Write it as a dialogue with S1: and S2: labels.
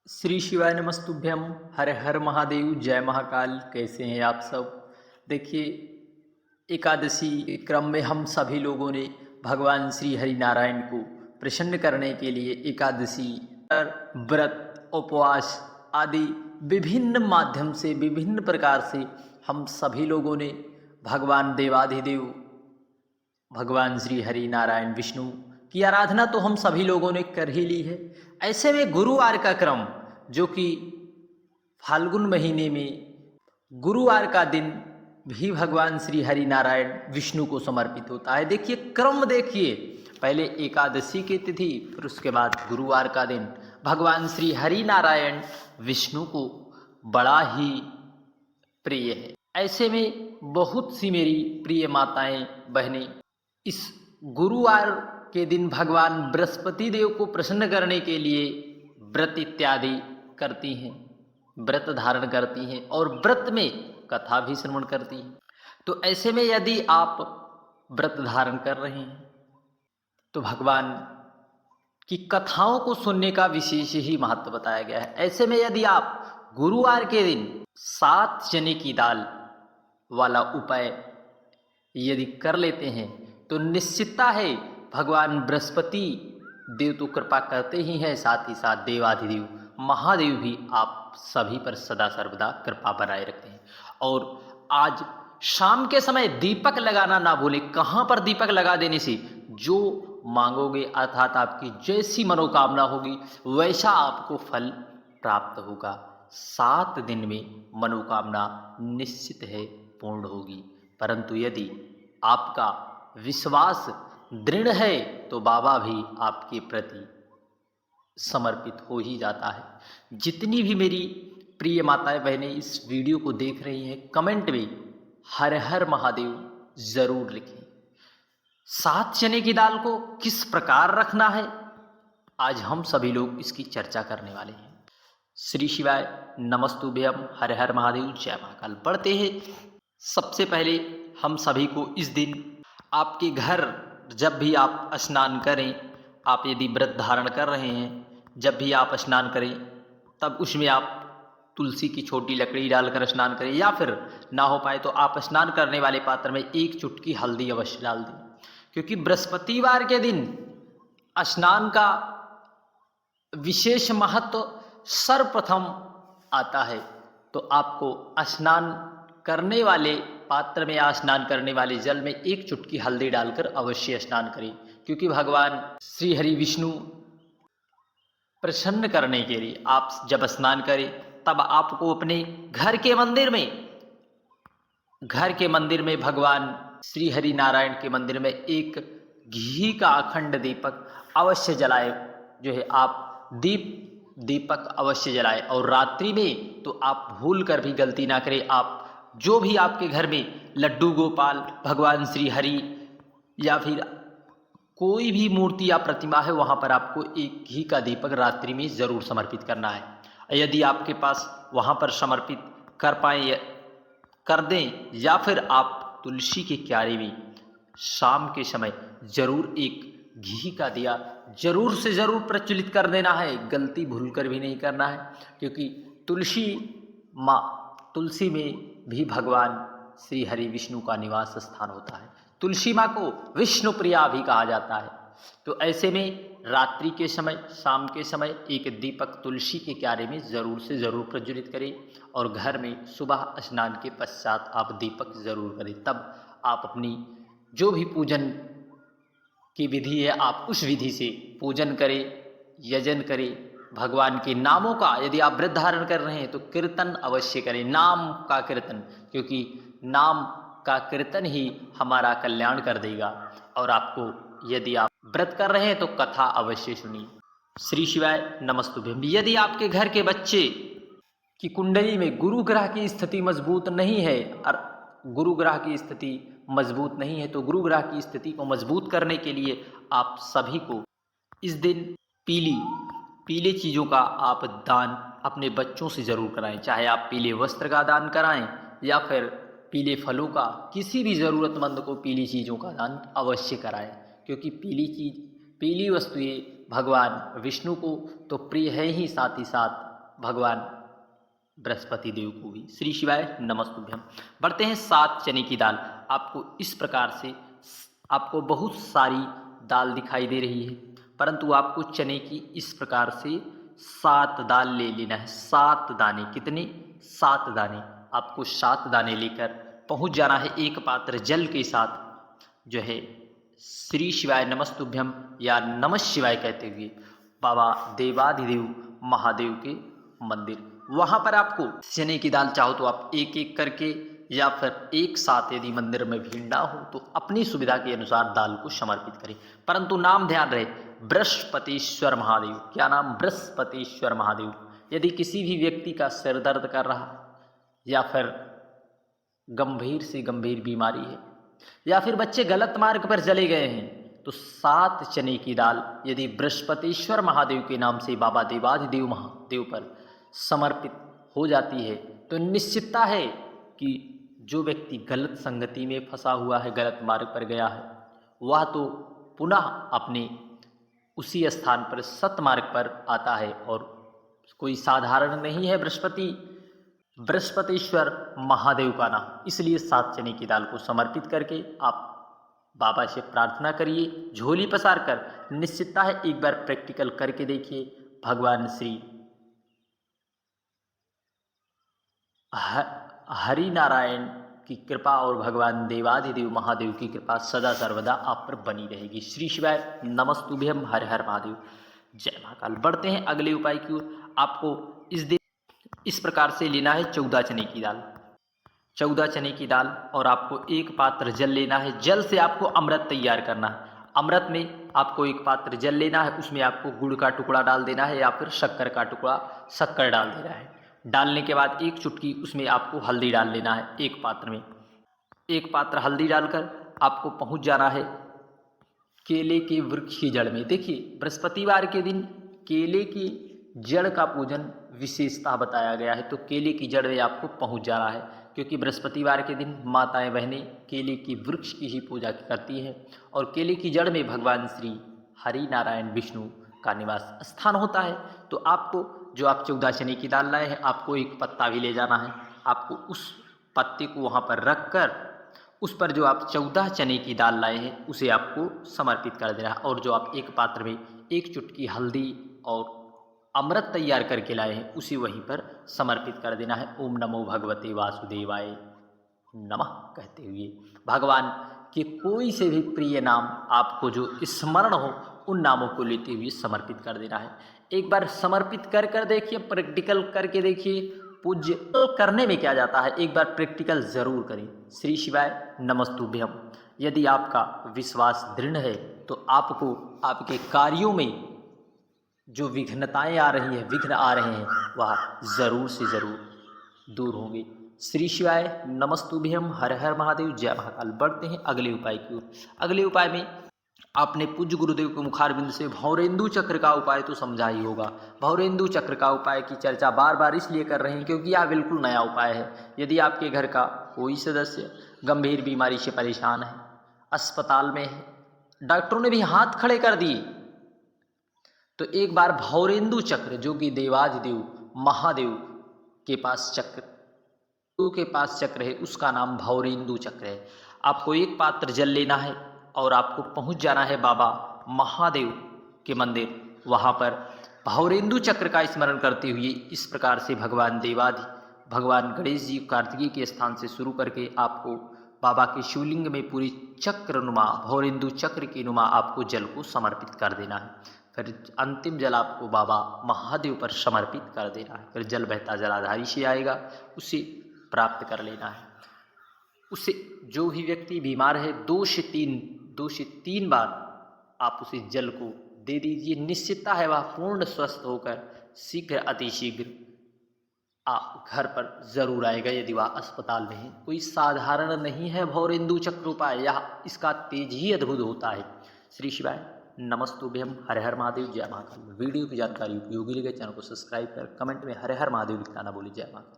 S1: श्री शिवाय नमस्तुभ्यम। हर हर महादेव, जय महाकाल। कैसे हैं आप सब? देखिए, एकादशी के क्रम में हम सभी लोगों ने भगवान श्री हरि नारायण को प्रसन्न करने के लिए एकादशी पर व्रत, उपवास आदि विभिन्न माध्यम से, विभिन्न प्रकार से हम सभी लोगों ने भगवान देवाधिदेव, भगवान श्री हरि नारायण विष्णु की आराधना तो हम सभी लोगों ने कर ही ली है। ऐसे में गुरुवार का क्रम, जो कि फाल्गुन महीने में गुरुवार का दिन भी भगवान श्री हरि नारायण विष्णु को समर्पित होता है। देखिए क्रम, देखिए पहले एकादशी की तिथि, फिर उसके बाद गुरुवार का दिन भगवान श्री हरि नारायण विष्णु को बड़ा ही प्रिय है। ऐसे में बहुत सी मेरी प्रिय माताएं, बहनें इस गुरुवार के दिन भगवान बृहस्पति देव को प्रसन्न करने के लिए व्रत इत्यादि करती हैं, व्रत धारण करती हैं और व्रत में कथा भी श्रवण करती हैं। तो ऐसे में यदि आप व्रत धारण कर रहे हैं तो भगवान की कथाओं को सुनने का विशेष ही महत्व बताया गया है। ऐसे में यदि आप गुरुवार के दिन 7 चने की दाल वाला उपाय यदि कर लेते हैं तो निश्चितता है भगवान बृहस्पति देव तो कृपा करते ही हैं, साथ ही साथ देवाधिदेव महादेव भी आप सभी पर सदा सर्वदा कृपा बनाए रखते हैं। और आज शाम के समय दीपक लगाना ना भूलें। कहाँ पर दीपक लगा देने से जो मांगोगे, अर्थात आपकी जैसी मनोकामना होगी वैसा आपको फल प्राप्त होगा। 7 दिन में मनोकामना निश्चित है पूर्ण होगी। परंतु यदि आपका विश्वास दृढ़ है तो बाबा भी आपके प्रति समर्पित हो ही जाता है। जितनी भी मेरी प्रिय माताएं बहनें इस वीडियो को देख रही हैं, कमेंट में हर हर महादेव जरूर लिखें। 7 चने की दाल को किस प्रकार रखना है, आज हम सभी लोग इसकी चर्चा करने वाले हैं। श्री शिवाय नमस्तुभ्यम, हर हर महादेव, जय महाकाल। पढ़ते हैं। सबसे पहले हम सभी को इस दिन आपके घर जब भी आप स्नान करें, आप यदि व्रत धारण कर रहे हैं, जब भी आप स्नान करें तब उसमें आप तुलसी की छोटी लकड़ी डालकर स्नान करें, या फिर ना हो पाए तो आप स्नान करने वाले पात्र में 1 चुटकी हल्दी अवश्य डाल दें। क्योंकि बृहस्पतिवार के दिन स्नान का विशेष महत्व सर्वप्रथम आता है। तो आपको स्नान करने वाले पात्र में या स्नान करने वाले जल में 1 चुटकी हल्दी डालकर अवश्य स्नान करें। क्योंकि भगवान श्री हरि विष्णु प्रसन्न करने के लिए आप जब स्नान करें तब आपको अपने घर के मंदिर में भगवान श्री हरि नारायण के मंदिर में एक घी का अखंड दीपक अवश्य जलाए, जो है आप दीपक अवश्य जलाए। और रात्रि में तो आप भूल कर भी गलती ना करें, आप जो भी आपके घर में लड्डू गोपाल, भगवान श्री हरि या फिर कोई भी मूर्ति या प्रतिमा है, वहाँ पर आपको एक घी का दीपक रात्रि में ज़रूर समर्पित करना है। यदि आपके पास वहाँ पर समर्पित कर पाए कर दें, या फिर आप तुलसी के क्यारे में शाम के समय ज़रूर एक घी का दिया ज़रूर से ज़रूर प्रज्वलित कर देना है। गलती भूल कर भी नहीं करना है। क्योंकि तुलसी में भी भगवान श्री हरि विष्णु का निवास स्थान होता है। तुलसी माँ को विष्णु प्रिया भी कहा जाता है। तो ऐसे में रात्रि के समय, शाम के समय एक दीपक तुलसी के क्यारे में ज़रूर से ज़रूर प्रज्वलित करें। और घर में सुबह स्नान के पश्चात आप दीपक ज़रूर करें। तब आप अपनी जो भी पूजन की विधि है, आप उस विधि से पूजन करें, यजन करें। भगवान के नामों का यदि आप व्रत धारण कर रहे हैं तो कीर्तन अवश्य करें, नाम का कीर्तन। क्योंकि नाम का कीर्तन ही हमारा कल्याण कर देगा। और आपको यदि आप व्रत कर रहे हैं तो कथा अवश्य सुनिए। श्री शिवाय नमस्तुभ्यम। यदि आपके घर के बच्चे की कुंडली में गुरु ग्रह की स्थिति मजबूत नहीं है, और गुरु ग्रह की स्थिति मजबूत नहीं है, तो गुरु ग्रह की स्थिति को मजबूत करने के लिए आप सभी को इस दिन पीले चीज़ों का आप दान अपने बच्चों से ज़रूर कराएं। चाहे आप पीले वस्त्र का दान कराएं या फिर पीले फलों का, किसी भी ज़रूरतमंद को पीली चीज़ों का दान अवश्य कराएं। क्योंकि पीली वस्तुएं भगवान विष्णु को तो प्रिय है ही, साथ ही साथ भगवान बृहस्पति देव को भी। श्री शिवाय नमस्तुभ्यम। बढ़ते हैं 7 चने की दाल। आपको इस प्रकार से आपको बहुत सारी दाल दिखाई दे रही है, परंतु आपको चने की इस प्रकार से 7 दाल ले लेना है। 7 दाने, कितने? 7 दाने। आपको 7 दाने लेकर पहुंच जाना है एक पात्र जल के साथ, जो है श्री शिवाय नमस्तुभ्यम या नमः शिवाय कहते हुए बाबा देवाधिदेव महादेव के मंदिर। वहां पर आपको चने की दाल चाहो तो आप एक एक करके या फिर एक साथ, यदि मंदिर में भीड़ ना हो तो अपनी सुविधा के अनुसार दाल को समर्पित करें, परंतु नाम ध्यान रहे, बृहस्पतिश्वर महादेव। क्या नाम? बृहस्पतिश्वर महादेव। यदि किसी भी व्यक्ति का सिर दर्द कर रहा या फिर गंभीर से गंभीर बीमारी है या फिर बच्चे गलत मार्ग पर चले गए हैं, तो 7 चने की दाल यदि बृहस्पतिश्वर महादेव के नाम से बाबा देवाधिदेव महादेव पर समर्पित हो जाती है तो निश्चितता है कि जो व्यक्ति गलत संगति में फंसा हुआ है, गलत मार्ग पर गया है, वह तो पुनः अपने उसी स्थान पर सतमार्ग पर आता है। और कोई साधारण नहीं है बृहस्पतिश्वर महादेव का नाम। इसलिए 7 चने की दाल को समर्पित करके आप बाबा से प्रार्थना करिए, झोली पसार कर। निश्चितता है एक बार प्रैक्टिकल करके देखिए, भगवान श्री हरि नारायण की कृपा और भगवान देवाधिदेव महादेव की कृपा सदा सर्वदा आप पर बनी रहेगी। श्री शिवाय नमस्तुभ्यम। हर हर महादेव। जय महाकाल। बढ़ते हैं अगले उपाय की ओर। आपको इस प्रकार से लेना है 14 चने की दाल। 14 चने की दाल और आपको एक पात्र जल लेना है। जल से आपको अमृत तैयार करना है। अमृत में आपको एक पात्र जल लेना है, उसमें आपको गुड़ का टुकड़ा डाल देना है या फिर शक्कर का टुकड़ा शक्कर डाल देना है। डालने के बाद एक चुटकी उसमें आपको हल्दी डाल लेना है। एक पात्र में एक पात्र हल्दी डालकर आपको पहुंच जाना है केले के वृक्ष की जड़ में। देखिए, बृहस्पतिवार के दिन केले की जड़ का पूजन विशेषता बताया गया है, तो केले की जड़ में आपको पहुंच जाना है, क्योंकि बृहस्पतिवार के दिन माताएं बहनें केले की वृक्ष की ही पूजा करती हैं और केले की जड़ में भगवान श्री हरि नारायण विष्णु का निवास स्थान होता है। तो आपको जो आप 14 चने की दाल लाए हैं, आपको एक पत्ता भी ले जाना है। आपको उस पत्ते को वहाँ पर रख कर उस पर जो आप 14 चने की दाल लाए हैं उसे आपको समर्पित कर देना है। और जो आप एक पात्र में एक चुटकी हल्दी और अमृत तैयार करके लाए हैं उसे वहीं पर समर्पित कर देना है। ओम नमो भगवते वासुदेवाय नमः कहते हुए भगवान के कोई से भी प्रिय नाम आपको जो स्मरण हो उन नामों को लेते हुए समर्पित कर देना है। एक बार समर्पित कर देखिए, प्रैक्टिकल करके देखिए। पूज्य करने में क्या जाता है, एक बार प्रैक्टिकल जरूर करें। श्री शिवाय नमस्तुभ्यम। यदि आपका विश्वास दृढ़ है तो आपको आपके कार्यों में जो विघ्नताएं आ रही हैं, विघ्न आ रहे हैं, वह ज़रूर से ज़रूर दूर होंगे। श्री शिवाय नमस्तुभ्यम। हर हर महादेव। जय महाकाल। बढ़ते हैं अगले उपाय की ओर। अगले उपाय में आपने पूज्य गुरुदेव के मुखारबिंद से भौरेंदु चक्र का उपाय तो समझा ही होगा। भौरेंदु चक्र का उपाय की चर्चा बार बार इसलिए कर रहे हैं क्योंकि यह बिल्कुल नया उपाय है। यदि आपके घर का कोई सदस्य गंभीर बीमारी से परेशान है, अस्पताल में है, डॉक्टरों ने भी हाथ खड़े कर दिए, तो एक बार भौरेंदु चक्र, जो कि देवाधिदेव महादेव के पास चक्र है, उसका नाम भौरेंदु चक्र है। आपको एक पात्र जल लेना है और आपको पहुंच जाना है बाबा महादेव के मंदिर। वहां पर भौरेंदु चक्र का स्मरण करते हुए इस प्रकार से भगवान गणेश जी कार्तिकेय के स्थान से शुरू करके आपको बाबा के शिवलिंग में पूरी चक्रनुमा, भौरेंदु चक्र की नुमा आपको जल को समर्पित कर देना है। फिर अंतिम जल आपको बाबा महादेव पर समर्पित कर देना है। फिर जल बहता जलाधारी से आएगा, उसे प्राप्त कर लेना है। उसे जो भी व्यक्ति बीमार है 2 से 3 बार आप उसे जल को दे दीजिए। निश्चितता है वह पूर्ण स्वस्थ होकर शीघ्र अतिशीघ्र घर पर जरूर आएगा। यदि वह अस्पताल में है, कोई साधारण नहीं है भौरेंदु चक्र उपाय, यह इसका तेज ही अद्भुत होता है। श्री शिवाय नमस्तुभ्यम। हर हर महादेव। जय महाकाल। वीडियो की जानकारी उपयोगी लगे चैनल को सब्सक्राइब कर कमेंट में हर हर महादेव लिखना ना भूलिए। जय महाकाल।